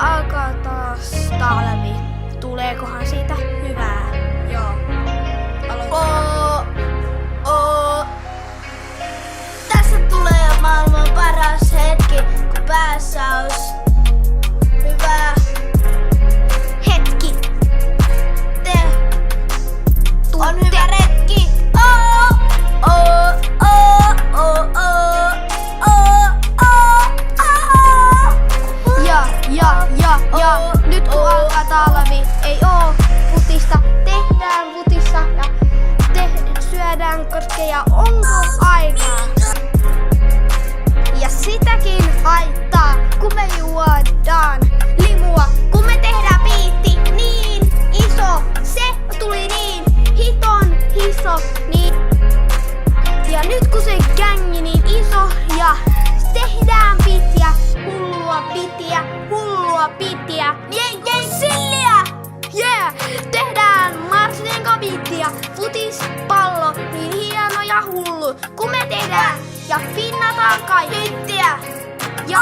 alkaa taas talvi. Tuleekohan siitä hyvää? Joo. Tässä tulee maailman paras hetki, kun päässä olisi hyvä hetki. On hyvä retki. Ja nyt kun alkaa talvi, ei oo putista, tehdään putissa ja syödään korskeja, onko aikaa? Ja sitäkin haittaa, kun me juodaan limua, kun me tehdään biitti niin iso, se tuli niin hiton iso, niin. Ja nyt kun se gängi niin iso ja tehdään pittiä, hullua pittiä, silliä, tehdään Marsinenko pittiä, futispallo, niin hieno ja hullu, kun me tehdään ja finnataan kai pittiä. Ja